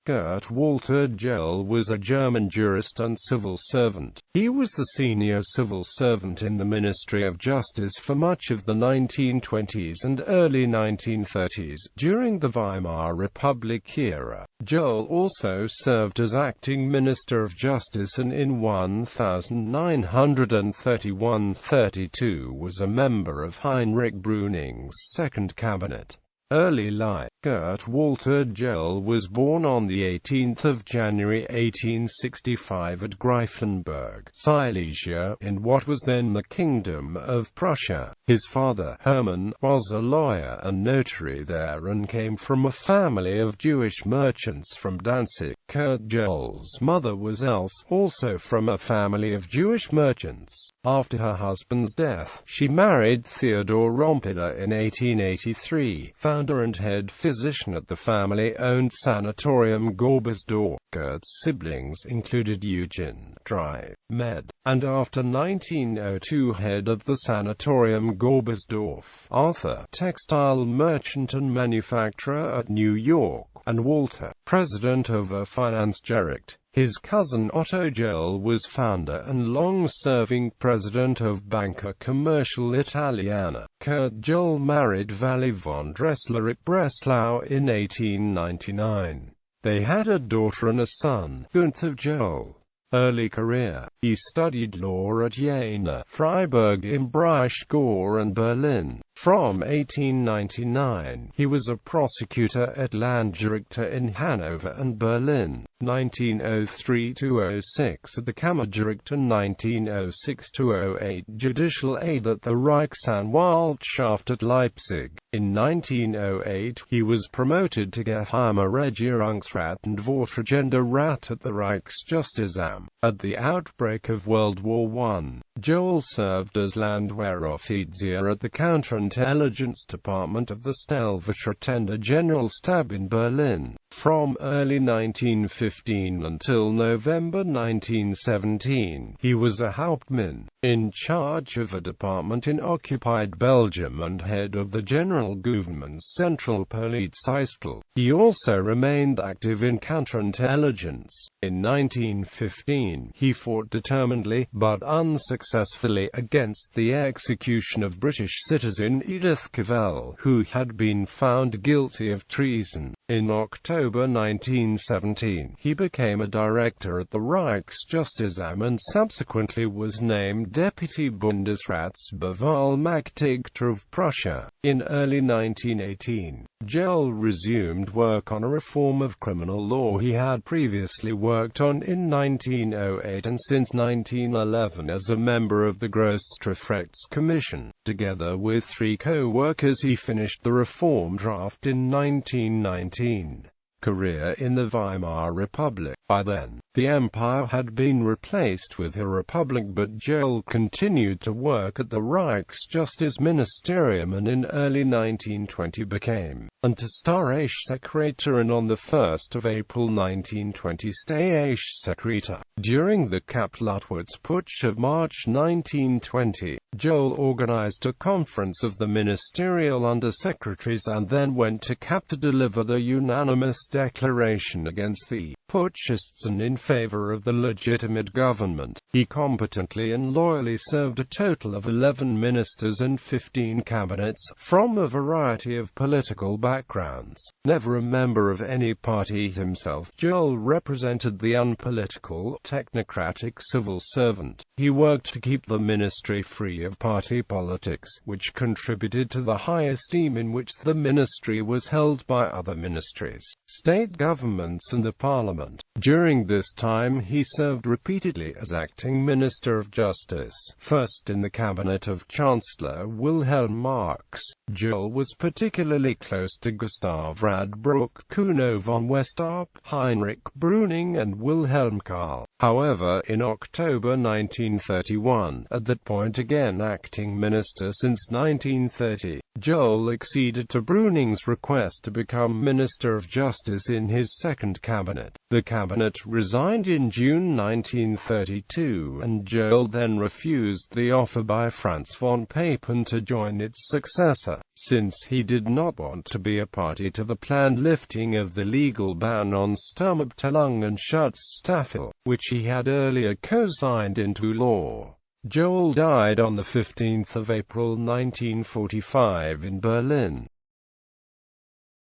Curt Walter Joël was a German jurist and civil servant. He was the senior civil servant in the Ministry of Justice for much of the 1920s and early 1930s, during the Weimar Republic era. Joël also served as acting Minister of Justice and in 1931–32 was a member of Heinrich Brüning's second cabinet. Early life. Curt Walter Joël was born on 18 January 1865 at Greifenberg, Silesia, in what was then the Kingdom of Prussia. His father, Hermann, was a lawyer and notary there and came from a family of Jewish merchants from Danzig. Curt Joël's mother was Else, also from a family of Jewish merchants. After her husband's death, she married Theodor Rompeder in 1883, founder and head physician at the family-owned sanatorium Gorbesdorf. Curt's siblings included Eugen, Dry, Med, and after 1902 head of the sanatorium Gorbesdorf, Arthur, textile merchant and manufacturer at New York, and Walter, president of a finance gericht. His cousin Otto Joël was founder and long-serving president of Banca Commercial Italiana. Curt Joël married Vally von Dressler at Breslau in 1899. They had a daughter and a son, Günther Joël. Early career. He studied law at Jena, Freiburg im Breisgau and Berlin. From 1899, he was a prosecutor at Landgerichte in Hanover and Berlin. 1903–06 at the Kammergericht and 1906–08 judicial aide at the Reichsanwaltschaft at Leipzig. In 1908, he was promoted to Geheimer Regierungsrat and Vortragendenrat at the Reichsjustizamt. At the outbreak of World War I, Joël served as Landwehroffizier at the Counterintelligence Department of the Stellvertretender Generalstab in Berlin. From early 1915 until November 1917, he was a Hauptmann, in charge of a department in occupied Belgium and head of the General Gouvernement's Central Polizeidienst. He also remained active in counterintelligence. In 1915, he fought determinedly, but unsuccessfully, against the execution of British citizen Edith Cavell, who had been found guilty of treason. In October 1917, he became a director at the Reichsjustizamt and subsequently was named Deputy Bundesratsbevollmächtigter of Prussia. In early 1918, Joël resumed work on a reform of criminal law he had previously worked on in 1908 and since 1911 as a member of the Grossstrafrechts Commission. Together with three co-workers he finished the reform draft in 1919. Career in the Weimar Republic. By then, the empire had been replaced with a republic, but Joël continued to work at the Reichsjustiz Ministerium and in early 1920 became Unterstaatssekretär and on 1 April 1920 Staatssekretär. During the Kapp-Luttwitz-Putsch of March 1920, Joël organized a conference of the ministerial undersecretaries and then went to Kapp to deliver the unanimous declaration against the putschists and in favor of the legitimate government. He competently and loyally served a total of 11 ministers and 15 cabinets, from a variety of political backgrounds. Never a member of any party himself, Joël represented the unpolitical, technocratic civil servant. He worked to keep the ministry free of party politics, which contributed to the high esteem in which the ministry was held by other ministries, state governments and the parliament. During this time he served repeatedly as acting Minister of Justice, first in the cabinet of Chancellor Wilhelm Marx. Joël was particularly close to Gustav Radbruch, Kuno von Westarp, Heinrich Brüning and Wilhelm Karl. However, in October 1931, at that point again acting minister since 1930, Joël acceded to Brüning's request to become Minister of Justice in his second cabinet. The cabinet resigned in June 1932, and Joël then refused the offer by Franz von Papen to join its successor. since he did not want to be a party to the planned lifting of the legal ban on Sturmabteilung and Schutzstaffel, which he had earlier co-signed into law. Joël died on 15 April 1945 in Berlin.